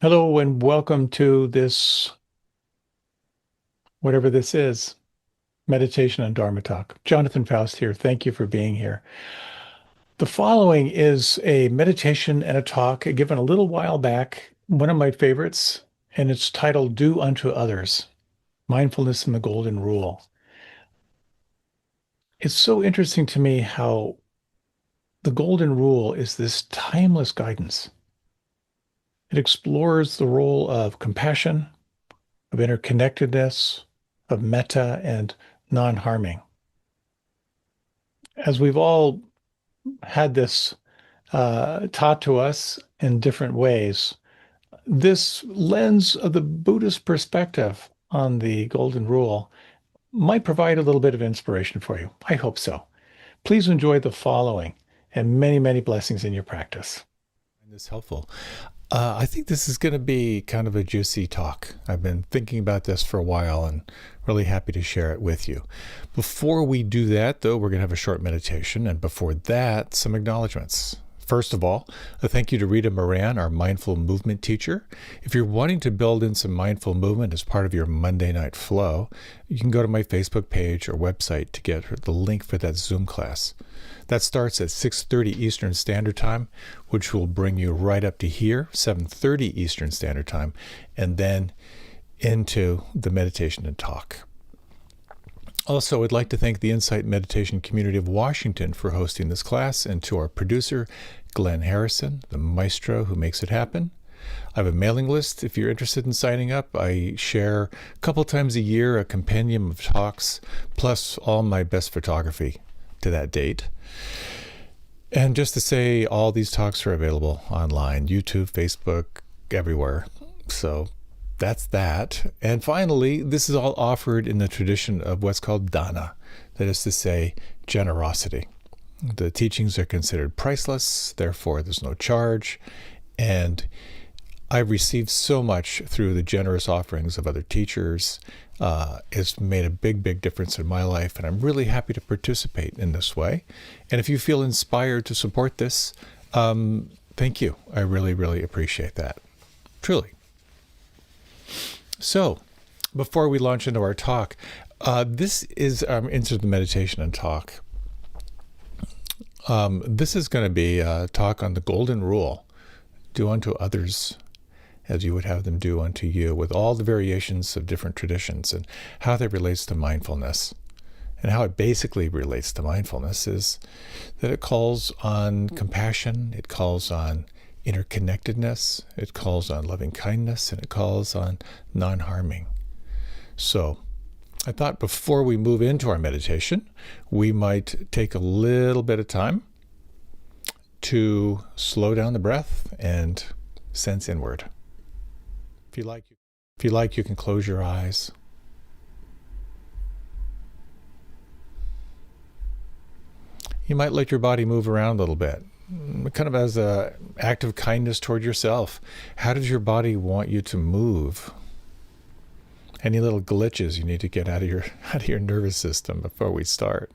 Hello and welcome to this, whatever this is, meditation and Dharma talk. Jonathan Foust here. Thank you for being here. The following is a meditation and a talk given a little while back, one of my favorites, and it's titled Do Unto Others, Mindfulness and the Golden Rule. It's so interesting to me how the Golden Rule is this timeless guidance. It explores the role of compassion, of interconnectedness, of metta, and non-harming. As we've all had this taught to us in different ways, this lens of the Buddhist perspective on the Golden Rule might provide a little bit of inspiration for you. I hope so. Please enjoy the following and many, many blessings in your practice. This helpful. I think this is going to be kind of a juicy talk. I've been thinking about this for a while and really happy to share it with you. Before we do that, though, we're going to have a short meditation. And before that, some acknowledgments. First of all, a thank you to Rita Moran, our mindful movement teacher. If you're wanting to build in some mindful movement as part of your Monday night flow, you can go to my Facebook page or website to get the link for that Zoom class. That starts at 6:30 Eastern Standard Time, which will bring you right up to here, 7:30 Eastern Standard Time, and then into the meditation and talk. Also, I'd like to thank the Insight Meditation Community of Washington for hosting this class, and to our producer, Glenn Harrison, the maestro who makes it happen. I have a mailing list if you're interested in signing up. I share a couple times a year a compendium of talks, plus all my best photography to that date. And just to say, all these talks are available online, YouTube, Facebook, everywhere. So that's that. And finally, this is all offered in the tradition of what's called dana, that is to say, generosity. The teachings are considered priceless, therefore there's no charge. And I've received so much through the generous offerings of other teachers. It's made a big, big difference in my life, and I'm really happy to participate in this way. And if you feel inspired to support this, thank you. I really, really appreciate that. Truly. So, before we launch into our talk, this is into the meditation and talk. This is going to be a talk on the Golden Rule. Do unto others as you would have them do unto you, with all the variations of different traditions and how that relates to mindfulness. And how it basically relates to mindfulness is that it calls on compassion, it calls on interconnectedness, it calls on loving kindness, and it calls on non-harming. So I thought before we move into our meditation, we might take a little bit of time to slow down the breath and sense inward. If you like, you can close your eyes. You might let your body move around a little bit, kind of as an act of kindness toward yourself. How does your body want you to move? Any little glitches you need to get out of your nervous system before we start?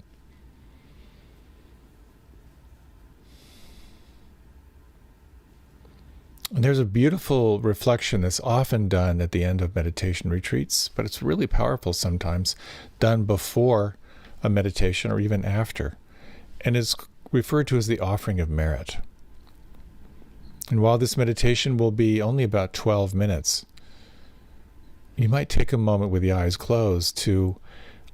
And there's a beautiful reflection that's often done at the end of meditation retreats, but it's really powerful sometimes, done before a meditation or even after. And it's referred to as the offering of merit. And while this meditation will be only about 12 minutes, you might take a moment with the eyes closed to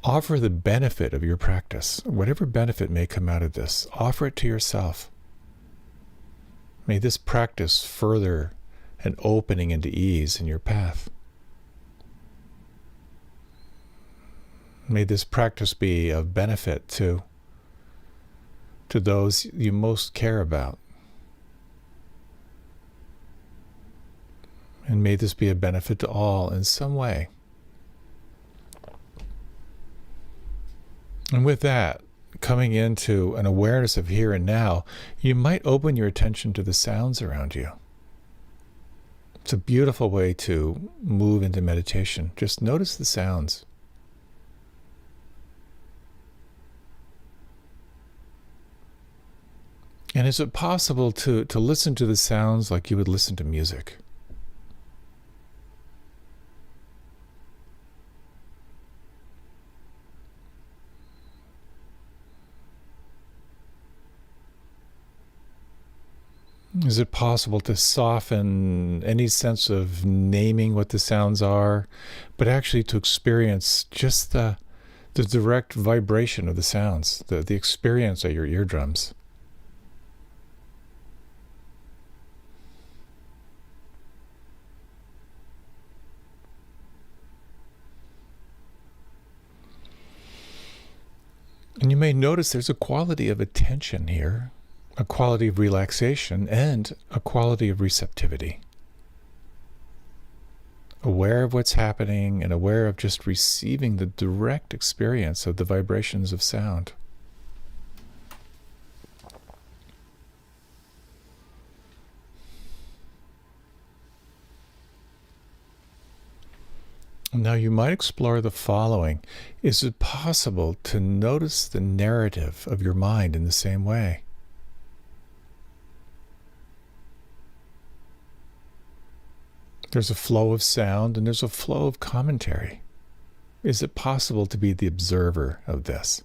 offer the benefit of your practice. Whatever benefit may come out of this, offer it to yourself. May this practice further an opening into ease in your path. May this practice be of benefit to those you most care about. And may this be a benefit to all in some way. And with that, coming into an awareness of here and now, you might open your attention to the sounds around you. It's a beautiful way to move into meditation. Just notice the sounds. And is it possible to listen to the sounds like you would listen to music? Is it possible to soften any sense of naming what the sounds are, but actually to experience just the direct vibration of the sounds, the experience of your eardrums? And you may notice there's a quality of attention here, a quality of relaxation, and a quality of receptivity. Aware of what's happening and aware of just receiving the direct experience of the vibrations of sound. Now you might explore the following. Is it possible to notice the narrative of your mind in the same way? There's a flow of sound and there's a flow of commentary. Is it possible to be the observer of this?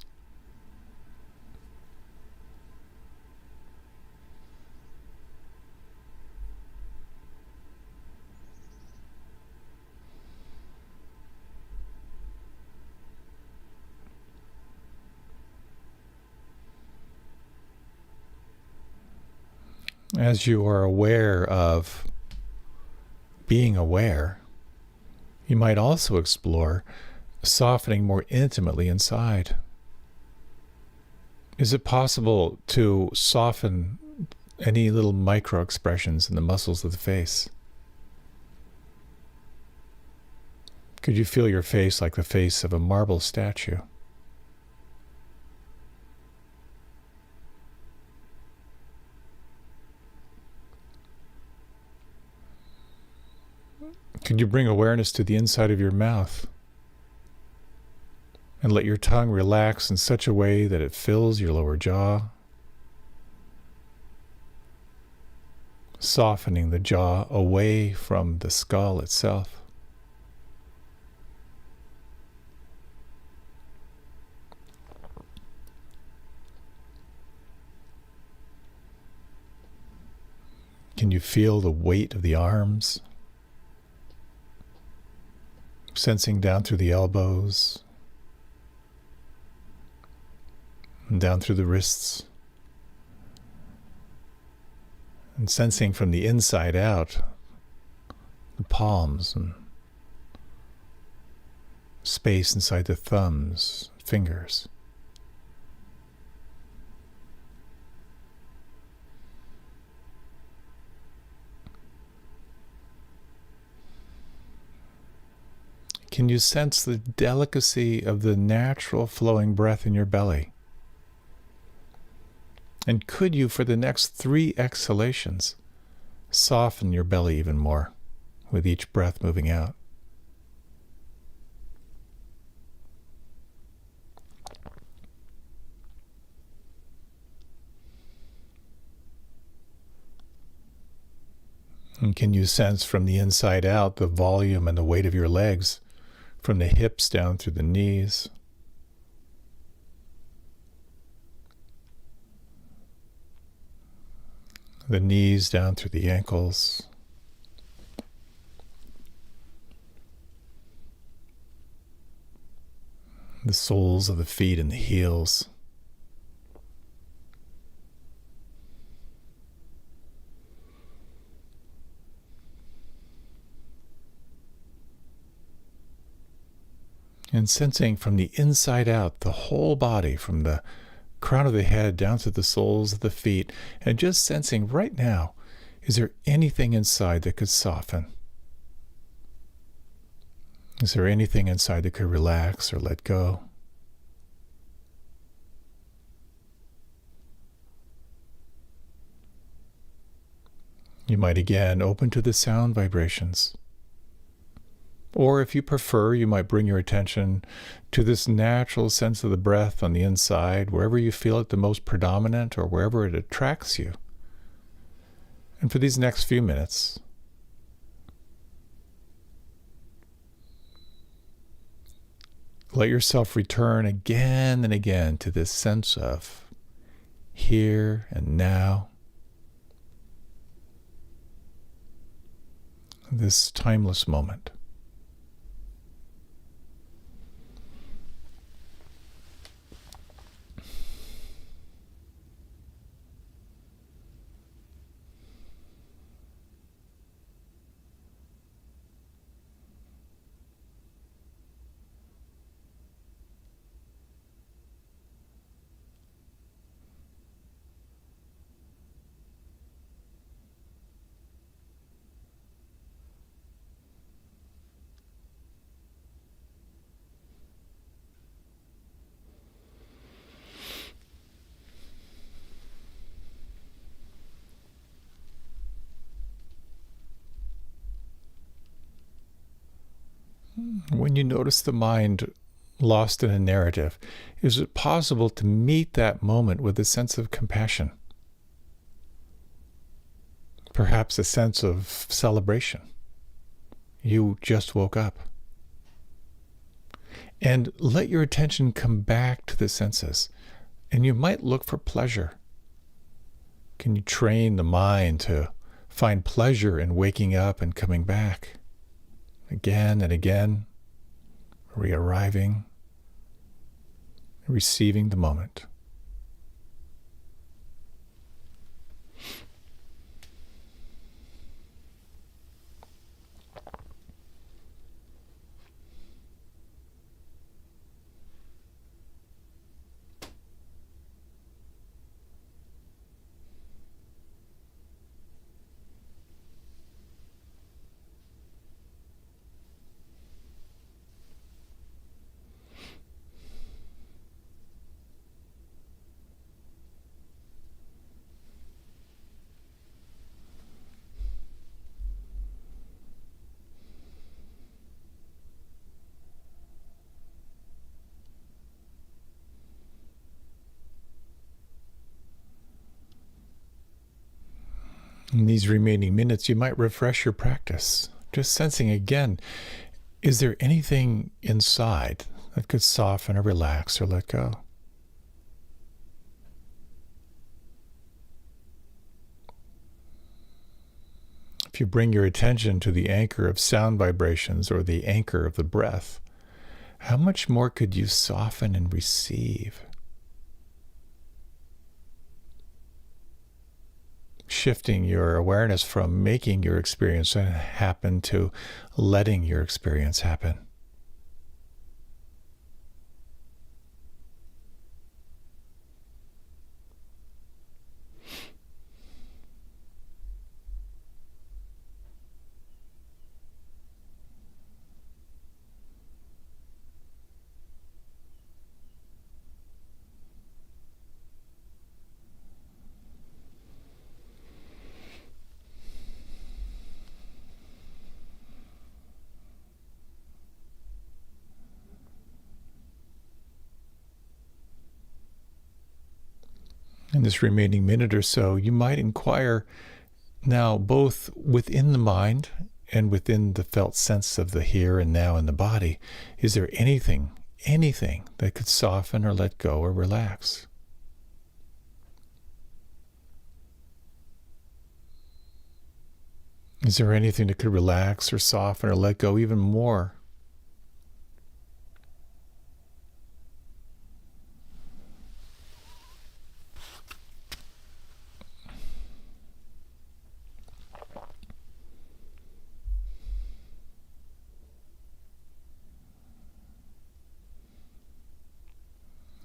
As you are aware of being aware, you might also explore softening more intimately inside. Is it possible to soften any little micro expressions in the muscles of the face? Could you feel your face like the face of a marble statue? Could you bring awareness to the inside of your mouth and let your tongue relax in such a way that it fills your lower jaw, softening the jaw away from the skull itself? Can you feel the weight of the arms? Sensing down through the elbows, and down through the wrists, and sensing from the inside out the palms and space inside the thumbs, fingers. Can you sense the delicacy of the natural flowing breath in your belly? And could you, for the next 3 exhalations, soften your belly even more with each breath moving out? And can you sense from the inside out the volume and the weight of your legs, from the hips down through the knees? The knees down through the ankles. The soles of the feet and the heels. And sensing from the inside out the whole body, from the crown of the head down to the soles of the feet, and just sensing right now, is there anything inside that could soften? Is there anything inside that could relax or let go? You might again open to the sound vibrations. Or if you prefer, you might bring your attention to this natural sense of the breath on the inside, wherever you feel it the most predominant or wherever it attracts you. And for these next few minutes, let yourself return again and again to this sense of here and now, this timeless moment. When you notice the mind lost in a narrative, is it possible to meet that moment with a sense of compassion? Perhaps a sense of celebration. You just woke up. And let your attention come back to the senses. And you might look for pleasure. Can you train the mind to find pleasure in waking up and coming back? Again and again, re-arriving, receiving the moment. In these remaining minutes, you might refresh your practice, just sensing again, is there anything inside that could soften or relax or let go? If you bring your attention to the anchor of sound vibrations or the anchor of the breath, how much more could you soften and receive? Shifting your awareness from making your experience happen to letting your experience happen. In this remaining minute or so, you might inquire now, both within the mind and within the felt sense of the here and now in the body, is there anything that could soften or let go or relax? Is there anything that could relax or soften or let go even more?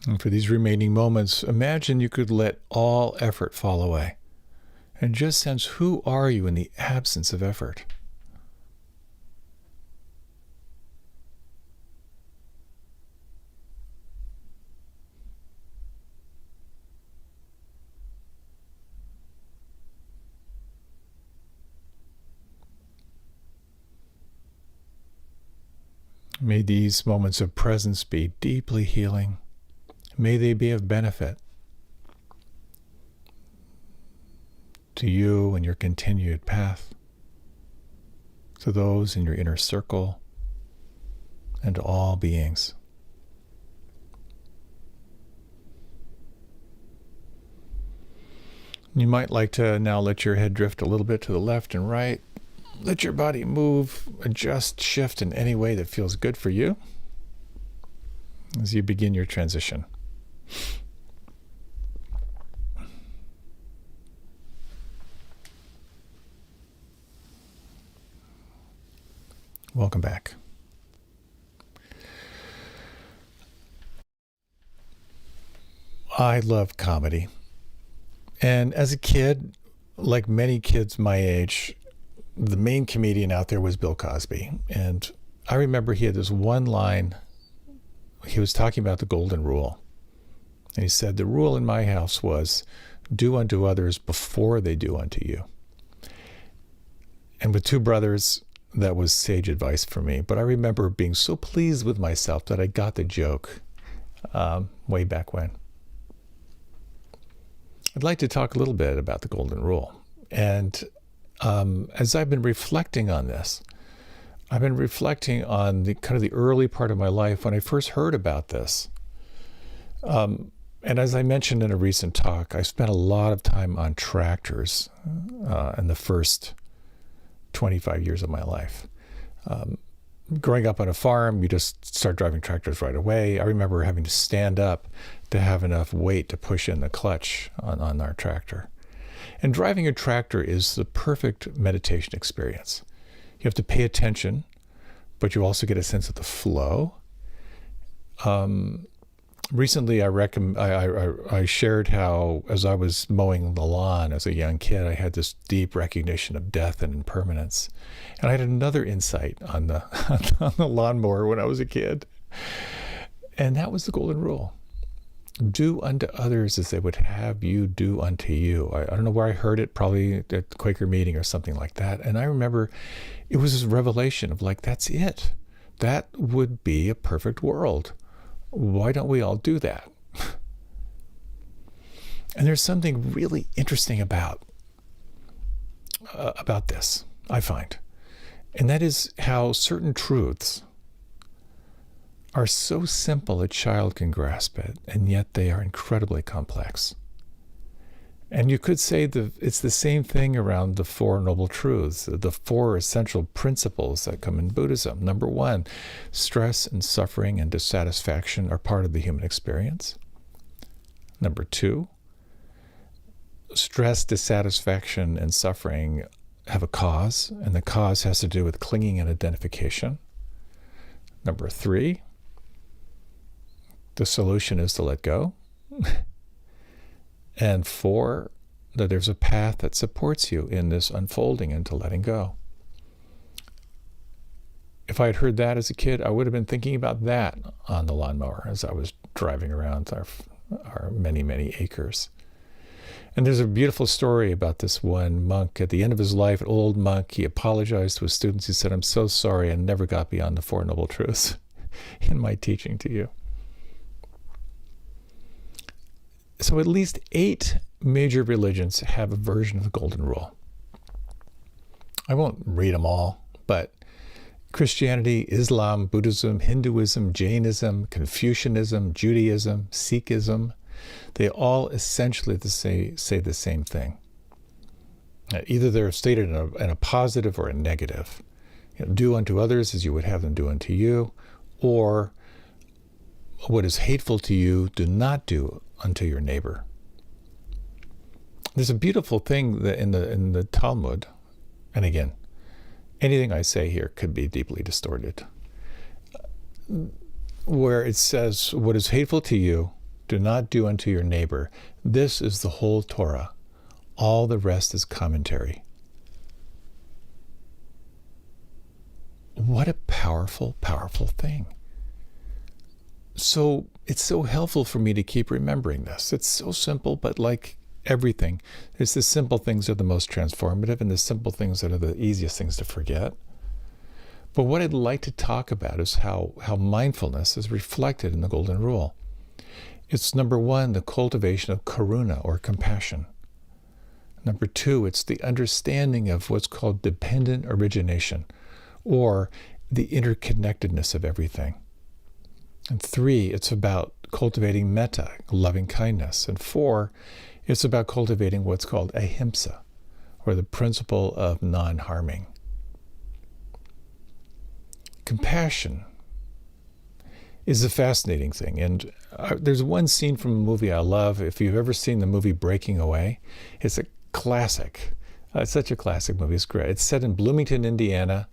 And for these remaining moments, imagine you could let all effort fall away and just sense, who are you in the absence of effort? May these moments of presence be deeply healing. May they be of benefit to you and your continued path, to those in your inner circle, and to all beings. You might like to now let your head drift a little bit to the left and right, let your body move, adjust, shift in any way that feels good for you as you begin your transition. Welcome back. I love comedy. And as a kid, like many kids my age, the main comedian out there was Bill Cosby. And I remember he had this one line. He was talking about the golden rule. And he said, the rule in my house was, do unto others before they do unto you. And with two brothers, that was sage advice for me. But I remember being so pleased with myself that I got the joke way back when. I'd like to talk a little bit about the golden rule. And as I've been reflecting on this, I've been reflecting on the kind of the early part of my life when I first heard about this. And as I mentioned in a recent talk, I spent a lot of time on tractors in the first 25 years of my life. Growing up on a farm, you just start driving tractors right away. I remember having to stand up to have enough weight to push in the clutch on our tractor. And driving a tractor is the perfect meditation experience. You have to pay attention, but you also get a sense of the flow. Recently, I shared how, as I was mowing the lawn as a young kid, I had this deep recognition of death and impermanence. And I had another insight on the on the lawnmower when I was a kid. And that was the golden rule. Do unto others as they would have you do unto you. I don't know where I heard it, probably at the Quaker meeting or something like that. And I remember it was this revelation of like, that's it. That would be a perfect world. Why don't we all do that? And there's something really interesting about this, I find. And that is how certain truths are so simple a child can grasp it, and yet they are incredibly complex. And you could say that it's the same thing around the Four Noble Truths, the four essential principles that come in Buddhism. Number one, stress and suffering and dissatisfaction are part of the human experience. Number two, stress, dissatisfaction, and suffering have a cause, and the cause has to do with clinging and identification. Number three, the solution is to let go. And four, that there's a path that supports you in this unfolding into letting go. If I had heard that as a kid, I would have been thinking about that on the lawnmower as I was driving around our many, many acres. And there's a beautiful story about this one monk. At the end of his life, an old monk, he apologized to his students. He said, I'm so sorry I never got beyond the Four Noble Truths in my teaching to you. So at least 8 major religions have a version of the Golden Rule. I won't read them all, but Christianity, Islam, Buddhism, Hinduism, Jainism, Confucianism, Judaism, Sikhism, they all essentially say the same thing. Either they're stated in a positive or a negative. Do unto others as you would have them do unto you, or what is hateful to you, do not do unto your neighbor. There's a beautiful thing that in the Talmud, and again, anything I say here could be deeply distorted, where it says, what is hateful to you, do not do unto your neighbor. This is the whole Torah. All the rest is commentary. What a powerful, powerful thing. So it's so helpful for me to keep remembering this. It's so simple, but like everything, it's the simple things that are the most transformative and the simple things that are the easiest things to forget. But what I'd like to talk about is how mindfulness is reflected in the Golden Rule. It's number one, the cultivation of Karuna or compassion. Number two, it's the understanding of what's called dependent origination, or the interconnectedness of everything. And three, it's about cultivating metta, loving kindness. And four, it's about cultivating what's called Ahimsa, or the principle of nonharming. compassion is a fascinating thing. And there's one scene from a movie I love. If you've ever seen the movie Breaking Away, it's a classic. It's such a classic movie. It's great. It's set in Bloomington, Indiana,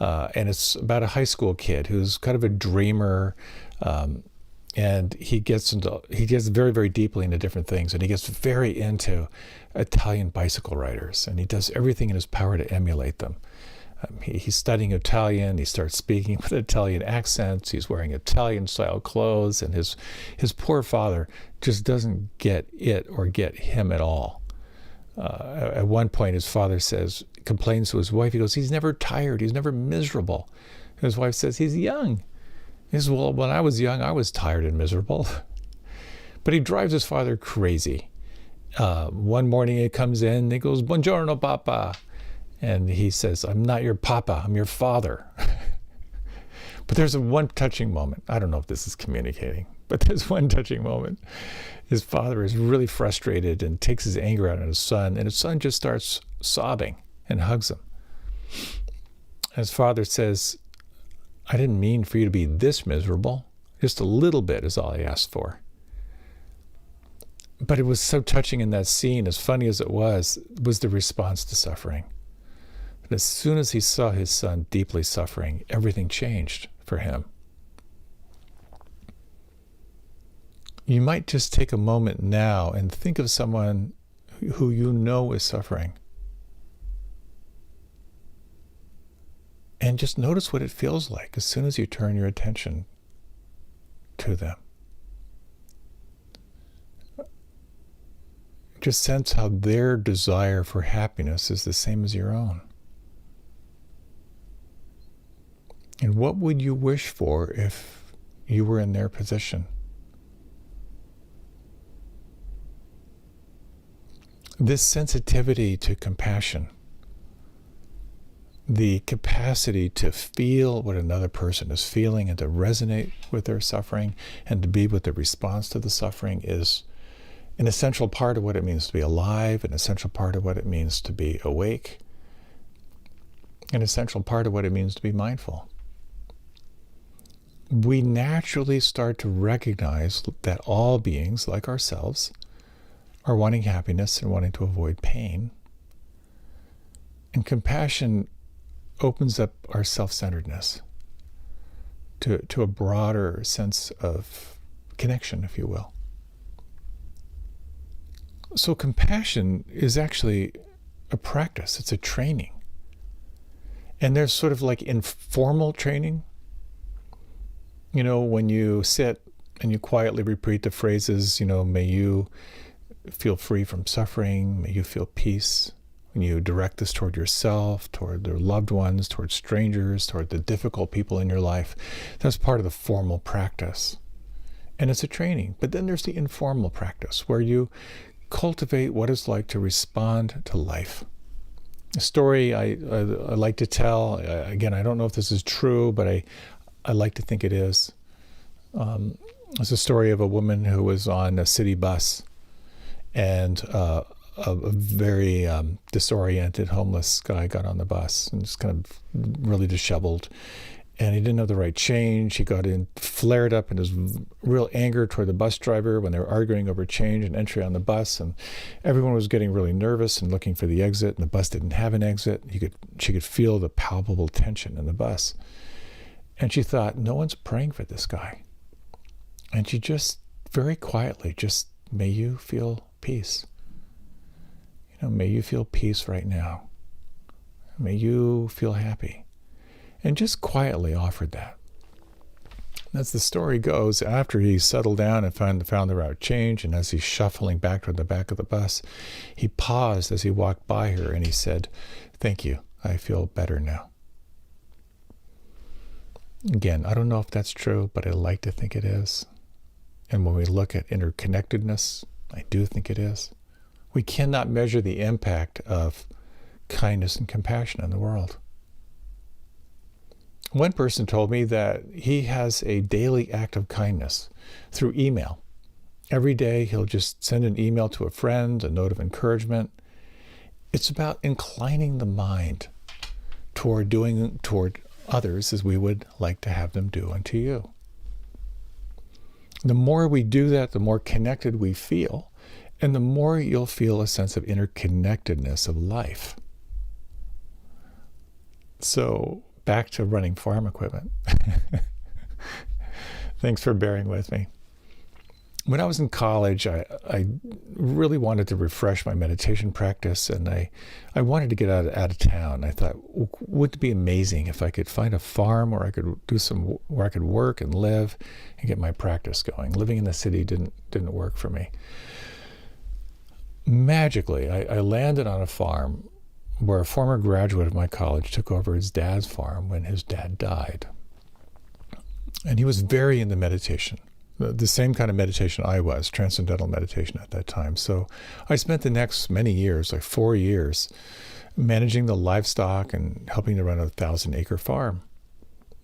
and it's about a high school kid who's kind of a dreamer, and he gets very, very deeply into different things, and he gets very into Italian bicycle riders, and he does everything in his power to emulate them. He's studying Italian. He starts speaking with Italian accents. He's wearing Italian-style clothes, and his poor father just doesn't get it or get him at all. At one point, his father complains to his wife. He goes, "He's never tired. He's never miserable." And his wife says, "He's young." He says, "Well, when I was young, I was tired and miserable." But he drives his father crazy. One morning, he comes in. And he goes, "Buongiorno, Papa." And he says, "I'm not your papa, I'm your father." But there's one touching moment. I don't know if this is communicating, but there's one touching moment. His father is really frustrated and takes his anger out on his son, and his son just starts sobbing and hugs him. And his father says, "I didn't mean for you to be this miserable. Just a little bit is all I asked for." But it was so touching in that scene, as funny as it was the response to suffering. And as soon as he saw his son deeply suffering, everything changed for him. You might just take a moment now and think of someone who you know is suffering. And just notice what it feels like as soon as you turn your attention to them. Just sense how their desire for happiness is the same as your own. And what would you wish for if you were in their position? This sensitivity to compassion, the capacity to feel what another person is feeling and to resonate with their suffering and to be with the response to the suffering, is an essential part of what it means to be alive, an essential part of what it means to be awake, an essential part of what it means to be mindful. We naturally start to recognize that all beings, like ourselves, are wanting happiness and wanting to avoid pain. And compassion opens up our self-centeredness to a broader sense of connection, if you will. So compassion is actually a practice. It's a training. And there's sort of like informal training. You know, when you sit and you quietly repeat the phrases, may you feel free from suffering, may you feel peace. When you direct this toward yourself, toward your loved ones, toward strangers, toward the difficult people in your life, that's part of the formal practice. And it's a training. But then there's the informal practice where you cultivate what it's like to respond to life. A story I like to tell, again, I don't know if this is true, but I like to think it is. It's a story of a woman who was on a city bus, and a very disoriented homeless guy got on the bus and just kind of really disheveled. And he didn't have the right change. He flared up in his real anger toward the bus driver when they were arguing over change and entry on the bus. And everyone was getting really nervous and looking for the exit, and the bus didn't have an exit. She could feel the palpable tension in the bus. And she thought, no one's praying for this guy. And she just very quietly, may you feel peace. May you feel peace right now. May you feel happy. And just quietly offered that. As the story goes, after he settled down and found the right change, and as he's shuffling back toward the back of the bus, he paused as he walked by her and he said, "Thank you. I feel better now." Again, I don't know if that's true, but I like to think it is. And when we look at interconnectedness, I do think it is. We cannot measure the impact of kindness and compassion in the world. One person told me that he has a daily act of kindness through email. Every day he'll just send an email to a friend, a note of encouragement. It's about inclining the mind toward others as we would like to have them do unto you. The more we do that, the more connected we feel, and the more you'll feel a sense of interconnectedness of life. So back to running farm equipment. Thanks for bearing with me. When I was in college, I really wanted to refresh my meditation practice, and I wanted to get out of town. I thought, wouldn't it be amazing if I could find a farm where I could where I could work and live and get my practice going. Living in the city didn't work for me. Magically, I landed on a farm where a former graduate of my college took over his dad's farm when his dad died. And he was very into meditation, the same kind of meditation I was, transcendental meditation at that time. So I spent the next many years, like 4 years, managing the livestock and helping to run a 1,000-acre farm.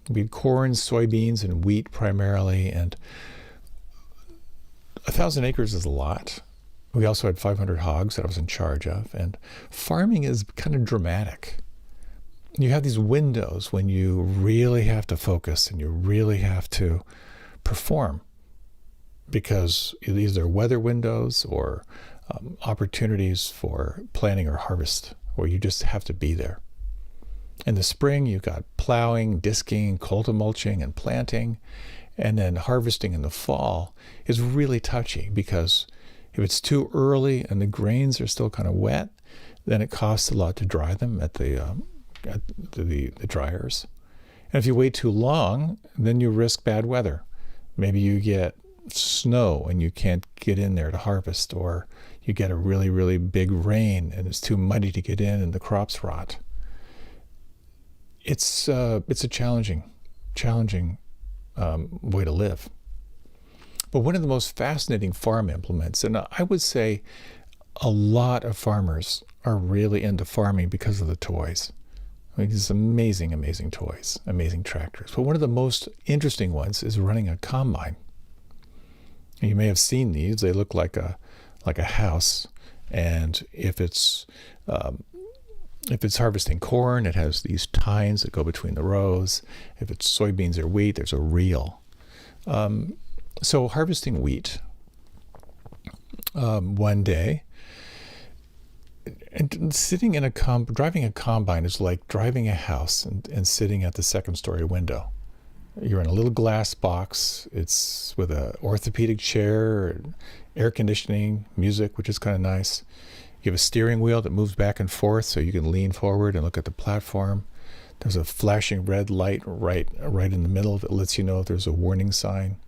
We had corn, soybeans, and wheat primarily, and 1,000 acres is a lot. We also had 500 hogs that I was in charge of, and farming is kind of dramatic. You have these windows when you really have to focus and you really have to perform, because these are weather windows or opportunities for planting or harvest where you just have to be there. In the spring, you've got plowing, disking, mulching, and planting, and then harvesting in the fall is really touchy, because if it's too early and the grains are still kind of wet, then it costs a lot to dry them at the dryers. And if you wait too long, then you risk bad weather. Maybe you get snow and you can't get in there to harvest, or you get a really, really big rain and it's too muddy to get in and the crops rot. It's a challenging way to live. But one of the most fascinating farm implements, and I would say a lot of farmers are really into farming because of the toys. I mean, these amazing, amazing toys, amazing tractors. But one of the most interesting ones is running a combine. And you may have seen these. They look like a house. And if it's harvesting corn, it has these tines that go between the rows. If it's soybeans or wheat, there's a reel. So harvesting wheat, one day, and sitting in driving a combine is like driving a house and sitting at the second story window. You're in a little glass box. It's with an orthopedic chair, air conditioning, music, which is kind of nice. You have a steering wheel that moves back and forth so you can lean forward and look at the platform. There's a flashing red light right in the middle that lets you know if there's a warning sign.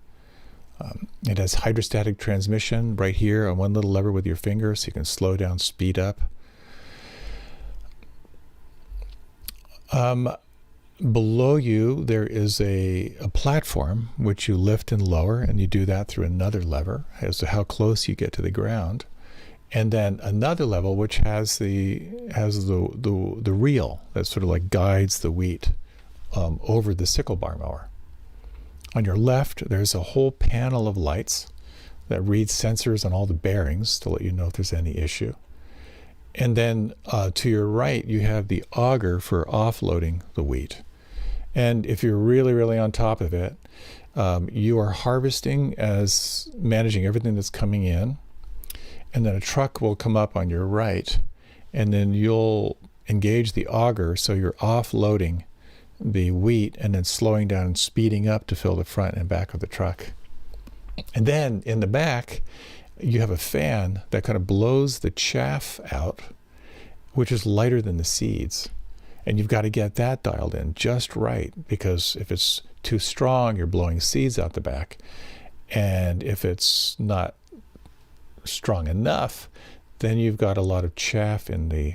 It has hydrostatic transmission right here on one little lever with your finger, so you can slow down, speed up. Below you, there is a platform which you lift and lower, and you do that through another lever as to how close you get to the ground. And then another level which has the reel that sort of like guides the wheat over the sickle bar mower. On your left, there's a whole panel of lights that reads sensors on all the bearings to let you know if there's any issue. And then to your right, you have the auger for offloading the wheat. And if you're really, really on top of it, you are harvesting as managing everything that's coming in. And then a truck will come up on your right, and then you'll engage the auger, so you're offloading the wheat and then slowing down and speeding up to fill the front and back of the truck. And then in the back, you have a fan that kind of blows the chaff out, which is lighter than the seeds. And you've got to get that dialed in just right, because if it's too strong, you're blowing seeds out the back. And if it's not strong enough, then you've got a lot of chaff in the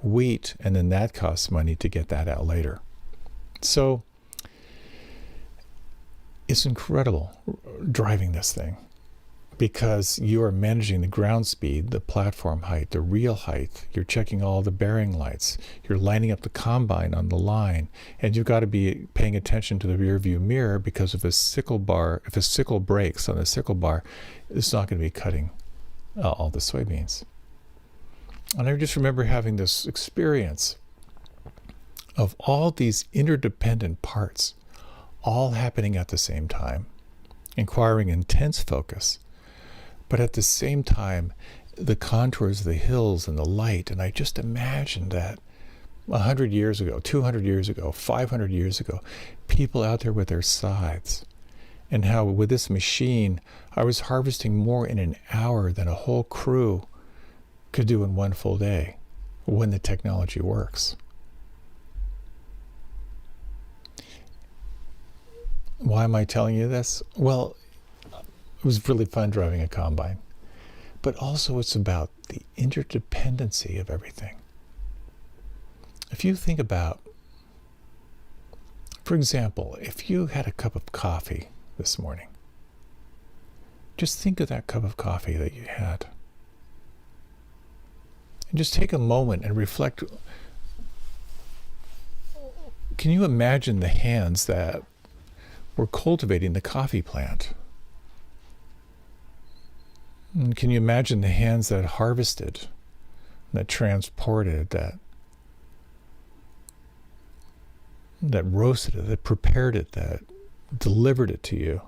wheat, and then that costs money to get that out later. So it's incredible driving this thing, because you are managing the ground speed, the platform height, the reel height. You're checking all the bearing lights. You're lining up the combine on the line, and you've got to be paying attention to the rear view mirror, because if a sickle breaks on the sickle bar, it's not going to be cutting all the soybeans. And I just remember having this experience of all these interdependent parts all happening at the same time, requiring intense focus, but at the same time, the contours of the hills and the light. And I just imagined that 100 years ago, 200 years ago, 500 years ago, people out there with their scythes, and how with this machine, I was harvesting more in an hour than a whole crew could do in one full day when the technology works. Why am I telling you this? Well, it was really fun driving a combine, but also it's about the interdependency of everything. If you think about, for example, if you had a cup of coffee this morning, just think of that cup of coffee that you had. And just take a moment and reflect. Can you imagine the hands that were cultivating the coffee plant? And can you imagine the hands that harvested, that transported, that roasted it, that prepared it, that delivered it to you?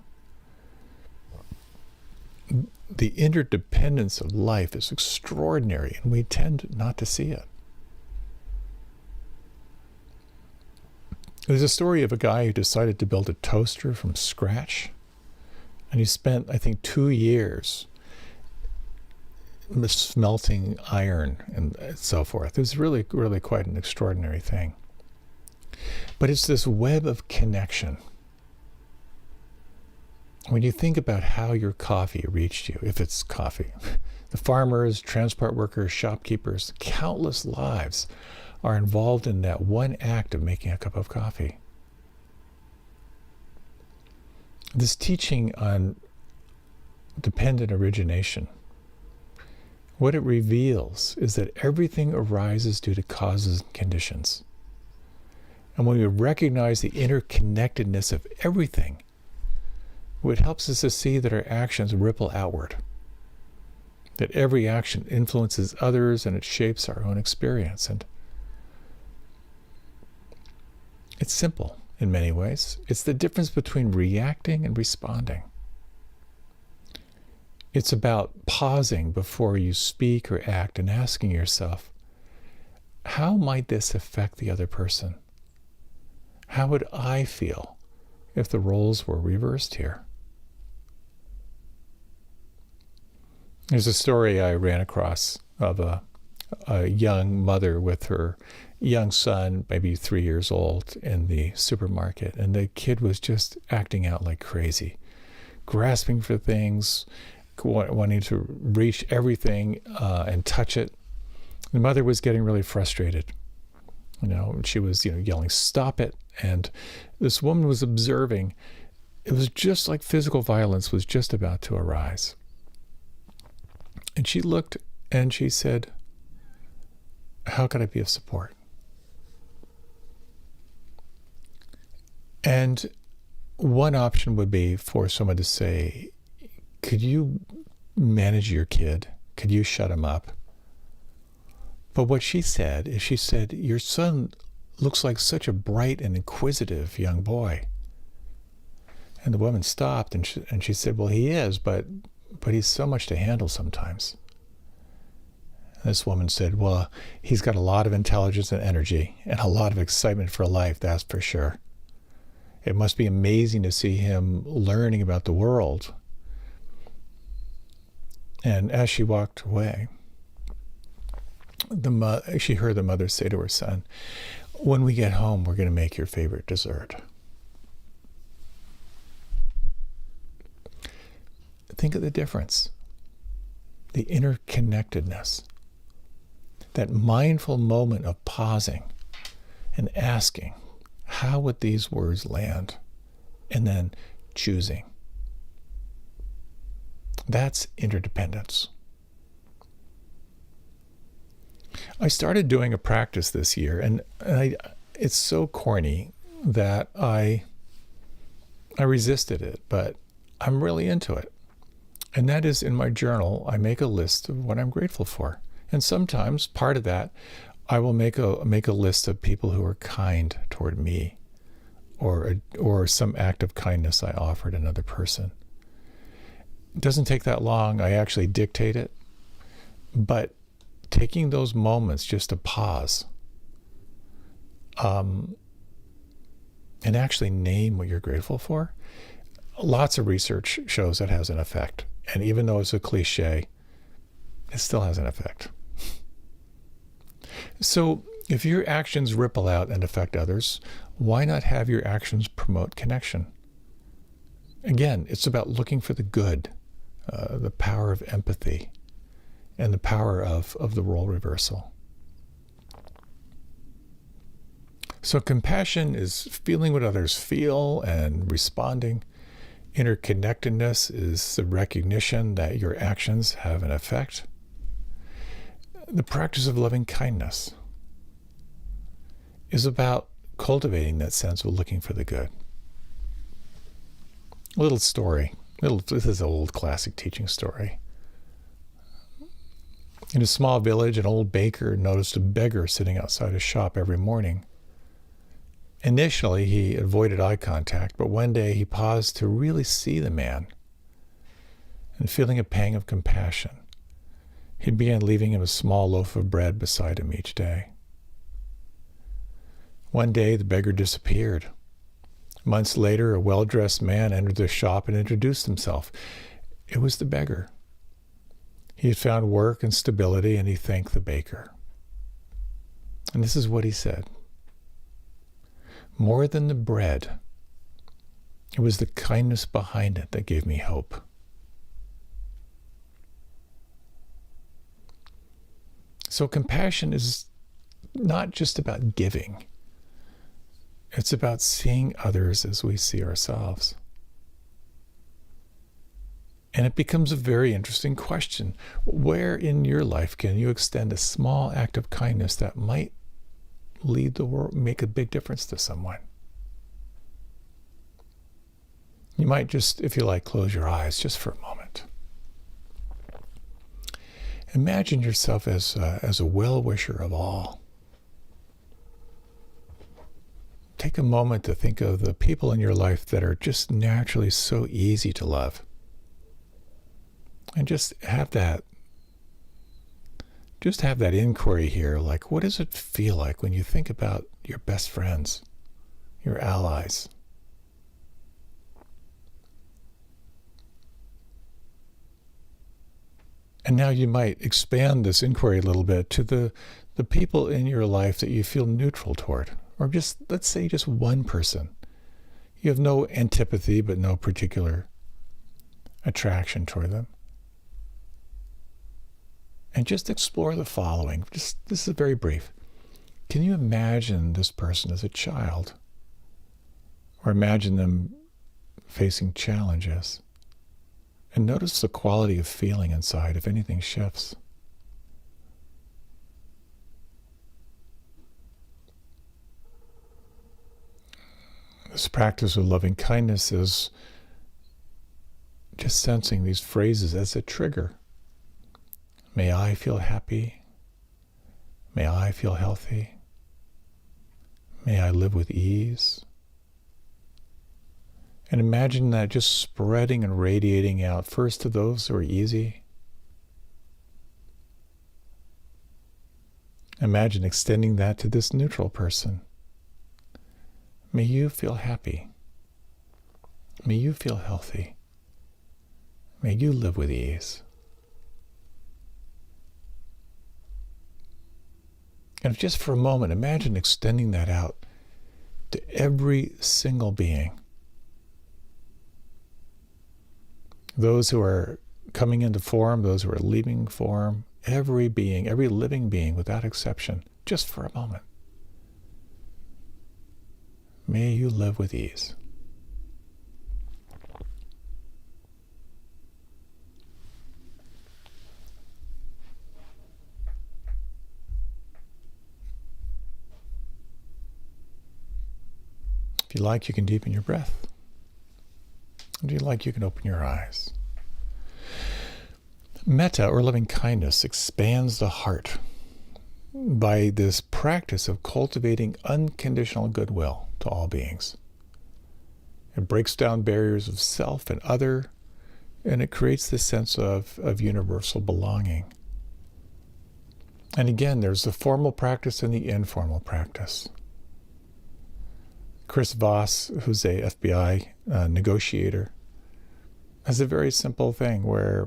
The interdependence of life is extraordinary, and we tend not to see it. There's a story of a guy who decided to build a toaster from scratch, and he spent, I think, 2 years smelting iron and so forth. It was really, really quite an extraordinary thing. But it's this web of connection. When you think about how your coffee reached you, if it's coffee, the farmers, transport workers, shopkeepers, countless lives are involved in that one act of making a cup of coffee. This teaching on dependent origination, what it reveals is that everything arises due to causes and conditions. And when we recognize the interconnectedness of everything, it helps us to see that our actions ripple outward, that every action influences others and it shapes our own experience. And it's simple in many ways. It's the difference between reacting and responding. It's about pausing before you speak or act and asking yourself, how might this affect the other person? How would I feel if the roles were reversed here? There's a story I ran across of a young mother with her young son, maybe 3 years old, in the supermarket. And the kid was just acting out like crazy, grasping for things, wanting to reach everything and touch it. The mother was getting really frustrated. She was, yelling, "Stop it." And this woman was observing. It was just like physical violence was just about to arise. And she looked and she said, "How can I be of support?" And one option would be for someone to say, "Could you manage your kid? Could you shut him up?" But what she said is, she said, "Your son looks like such a bright and inquisitive young boy." And the woman stopped and she said, "Well, he is, but he's so much to handle sometimes." And this woman said, "Well, he's got a lot of intelligence and energy and a lot of excitement for life, that's for sure. It must be amazing to see him learning about the world." And as she walked away, she heard the mother say to her son, "When we get home, we're going to make your favorite dessert." Think of the difference, the interconnectedness, that mindful moment of pausing and asking, how would these words land? And then choosing. That's interdependence. I started doing a practice this year, and it's so corny that I resisted it, but I'm really into it. And that is, in my journal, I make a list of what I'm grateful for. And sometimes part of that I will make a list of people who are kind toward me, or some act of kindness I offered another person. It doesn't take that long. I actually dictate it. But taking those moments just to pause, and actually name what you're grateful for, lots of research shows that has an effect. And even though it's a cliche, it still has an effect. So if your actions ripple out and affect others, why not have your actions promote connection? Again, it's about looking for the good, the power of empathy, and the power of the role reversal. So compassion is feeling what others feel and responding. Interconnectedness is the recognition that your actions have an effect. The practice of loving kindness is about cultivating that sense of looking for the good. A little story. This is an old classic teaching story. In a small village, an old baker noticed a beggar sitting outside his shop every morning. Initially, he avoided eye contact, but one day he paused to really see the man. And feeling a pang of compassion, he began leaving him a small loaf of bread beside him each day. One day, the beggar disappeared. Months later, a well-dressed man entered the shop and introduced himself. It was the beggar. He had found work and stability, and he thanked the baker. And this is what he said. More than the bread, it was the kindness behind it that gave me hope. So compassion is not just about giving. It's about seeing others as we see ourselves. And it becomes a very interesting question. Where in your life can you extend a small act of kindness that might lead the world, make a big difference to someone? You might just, if you like, close your eyes just for a moment. Imagine yourself as a well-wisher of all. Take a moment to think of the people in your life that are just naturally so easy to love. And just have that inquiry here, like, what does it feel like when you think about your best friends, your allies? And now you might expand this inquiry a little bit to the people in your life that you feel neutral toward, or just, let's say, just one person. You have no antipathy, but no particular attraction toward them. And just explore the following. This is very brief. Can you imagine this person as a child? Or imagine them facing challenges? And notice the quality of feeling inside if anything shifts. This practice of loving kindness is just sensing these phrases as a trigger. May I feel happy. May I feel healthy. May I live with ease. And imagine that just spreading and radiating out, first to those who are easy. Imagine extending that to this neutral person. May you feel happy. May you feel healthy. May you live with ease. And just for a moment, imagine extending that out to every single being. Those who are coming into form, those who are leaving form, every being, every living being without exception, just for a moment. May you live with ease. If you like, you can deepen your breath. If you like, you can open your eyes. Metta, or loving kindness, expands the heart. by this practice of cultivating unconditional goodwill to all beings. It breaks down barriers of self and other, and it creates this sense of universal belonging. And again, there's the formal practice and the informal practice. Chris Voss, who's a FBI negotiator, has a very simple thing where,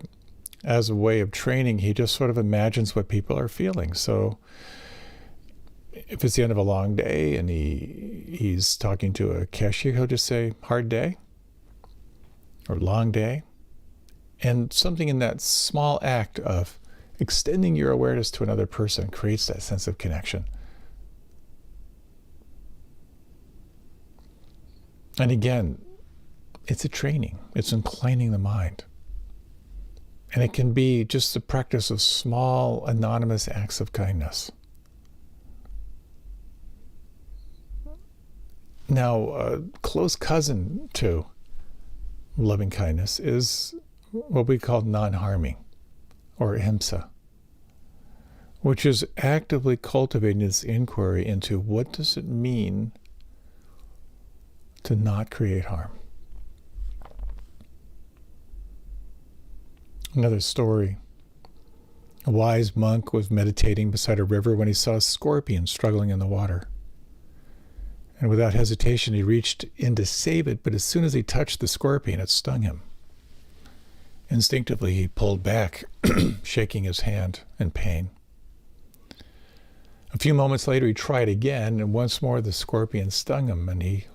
as a way of training, he just sort of imagines what people are feeling. So if it's the end of a long day and he's talking to a cashier, he'll just say, hard day or long day. And something in that small act of extending your awareness to another person creates that sense of connection. And again, it's a training. It's inclining the mind. And it can be just the practice of small, anonymous acts of kindness. Now, a close cousin to loving kindness is what we call nonharming, or Ahimsa, which is actively cultivating this inquiry into what does it mean to not create harm. Another story. A wise monk was meditating beside a river when he saw a scorpion struggling in the water. And without hesitation, he reached in to save it, but as soon as he touched the scorpion, it stung him. Instinctively, he pulled back, shaking his hand in pain. A few moments later, he tried again, and once more the scorpion stung him, and he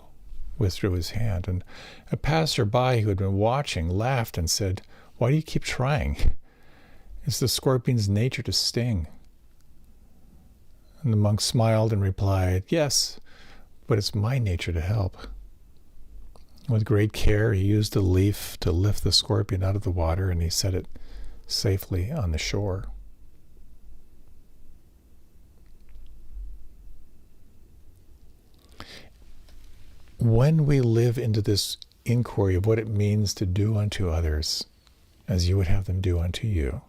withdrew his hand. And a passerby who had been watching laughed and said, "Why do you keep trying? It's the scorpion's nature to sting." And the monk smiled and replied, "Yes, but it's my nature to help." With great care, he used a leaf to lift the scorpion out of the water, and he set it safely on the shore. When we live into this inquiry of what it means to do unto others as you would have them do unto you,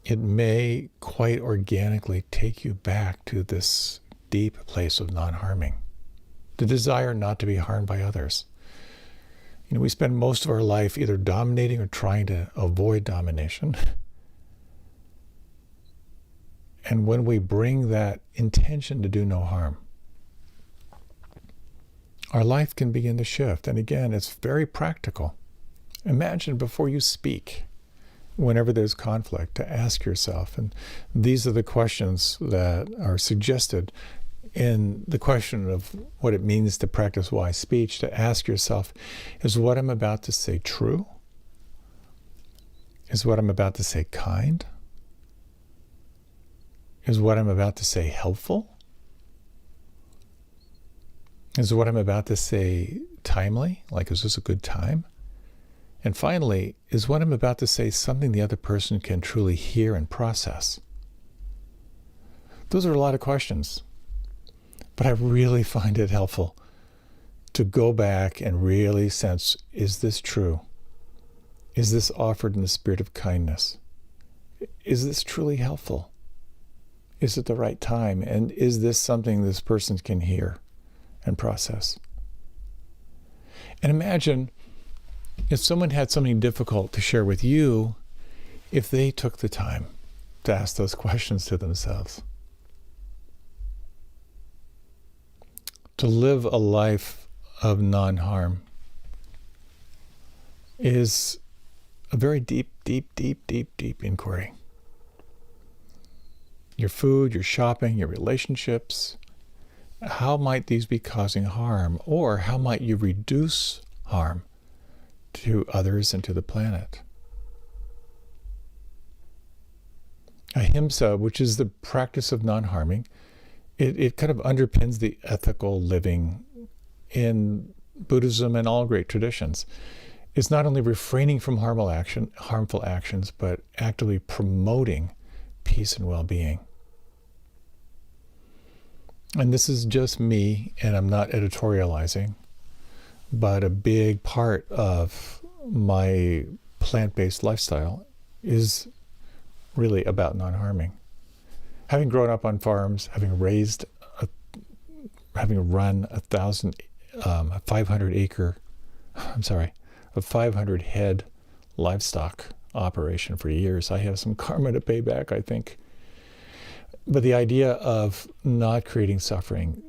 it may quite organically take you back to this deep place of non-harming, the desire not to be harmed by others. We spend most of our life either dominating or trying to avoid domination. And when we bring that intention to do no harm, our life can begin to shift. And again, it's very practical. Imagine before you speak, whenever there's conflict, to ask yourself, and these are the questions that are suggested in the question of what it means to practice wise speech, to ask yourself, is what I'm about to say true? Is what I'm about to say kind? Is what I'm about to say helpful? Is what I'm about to say timely? Like, is this a good time? And finally, is what I'm about to say something the other person can truly hear and process? Those are a lot of questions, but I really find it helpful to go back and really sense, is this true? Is this offered in the spirit of kindness? Is this truly helpful? Is it the right time? And is this something this person can hear and process? And imagine if someone had something difficult to share with you, if they took the time to ask those questions to themselves. To live a life of non-harm is a very deep, deep, deep, deep, deep inquiry. Your food, your shopping, your relationships, how might these be causing harm? Or how might you reduce harm to others and to the planet? Ahimsa, which is the practice of non-harming, it kind of underpins the ethical living in Buddhism and all great traditions. It's not only refraining from harmful actions, but actively promoting peace and well-being. And this is just me, and I'm not editorializing, but a big part of my plant-based lifestyle is really about non-harming. Having grown up on farms, having run a 500 head livestock operation for years, I have some karma to pay back, I think. But the idea of not creating suffering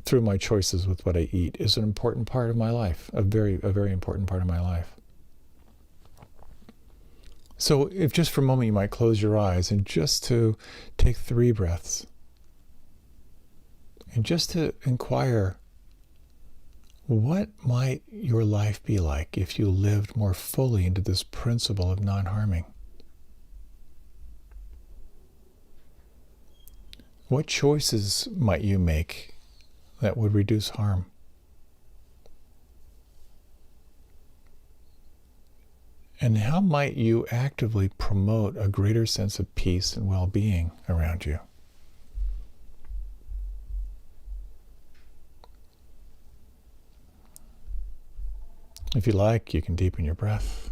through my choices with what I eat is an important part of my life, a very important part of my life. So if just for a moment you might close your eyes and just to take 3 breaths and just to inquire, what might your life be like if you lived more fully into this principle of non-harming? What choices might you make that would reduce harm? And how might you actively promote a greater sense of peace and well-being around you? If you like, you can deepen your breath.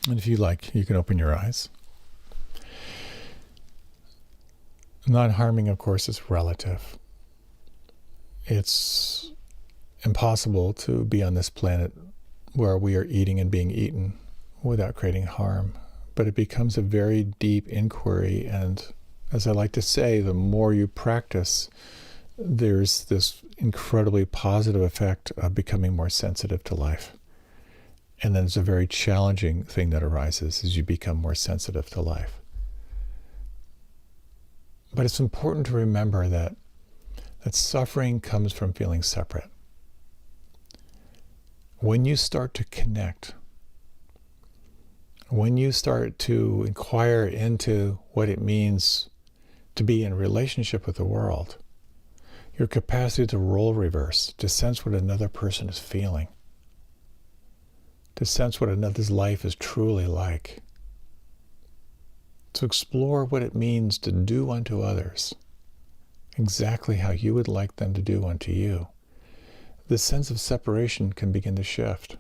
And if you like, you can open your eyes. Non-harming, of course, is relative. It's impossible to be on this planet where we are eating and being eaten without creating harm. But it becomes a very deep inquiry, and as I like to say, the more you practice, there's this incredibly positive effect of becoming more sensitive to life. And then it's a very challenging thing that arises as you become more sensitive to life. But it's important to remember that suffering comes from feeling separate. When you start to connect, when you start to inquire into what it means to be in relationship with the world, your capacity to role reverse, to sense what another person is feeling, to sense what another's life is truly like, to explore what it means to do unto others exactly how you would like them to do unto you, the sense of separation can begin to shift.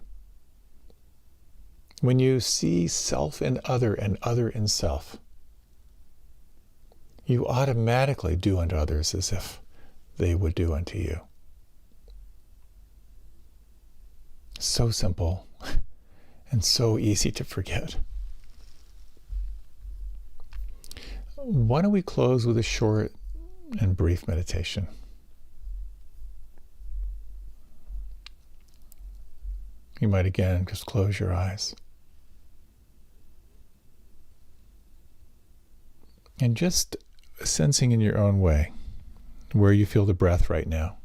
When you see self in other and other in self, you automatically do unto others as if they would do unto you. So simple and so easy to forget. Why don't we close with a short and brief meditation? You might again just close your eyes. And just sensing in your own way where you feel the breath right now.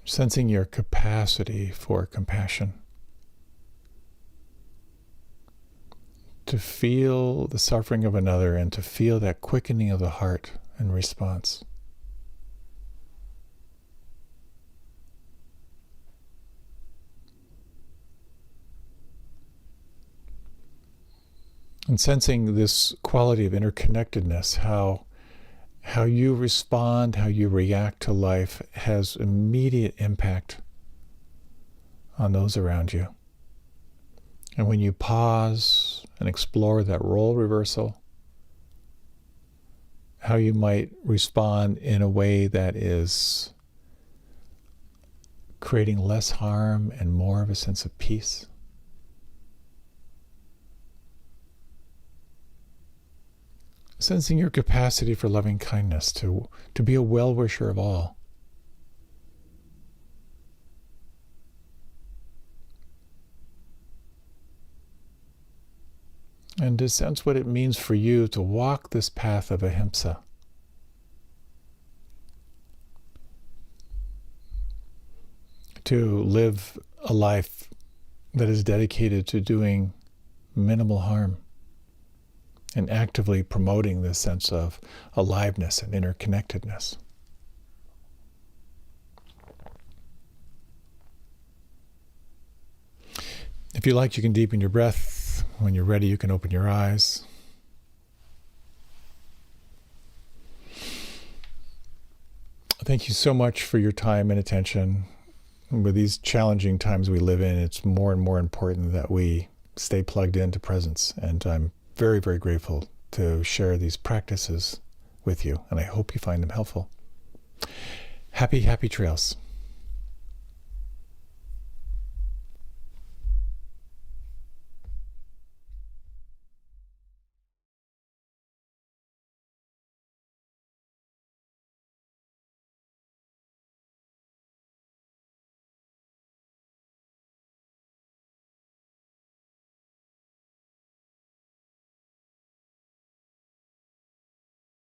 Sensing your capacity for compassion. To feel the suffering of another and to feel that quickening of the heart in response. And sensing this quality of interconnectedness, how you respond, how you react to life has immediate impact on those around you. And when you pause and explore that role reversal, how you might respond in a way that is creating less harm and more of a sense of peace. Sensing your capacity for loving kindness, to be a well-wisher of all. And to sense what it means for you to walk this path of Ahimsa. To live a life that is dedicated to doing minimal harm and actively promoting this sense of aliveness and interconnectedness. If you like, you can deepen your breath. When you're ready, you can open your eyes. Thank you so much for your time and attention. With these challenging times we live in, it's more and more important that we stay plugged into presence. And I'm very, very grateful to share these practices with you. And I hope you find them helpful. Happy, happy trails.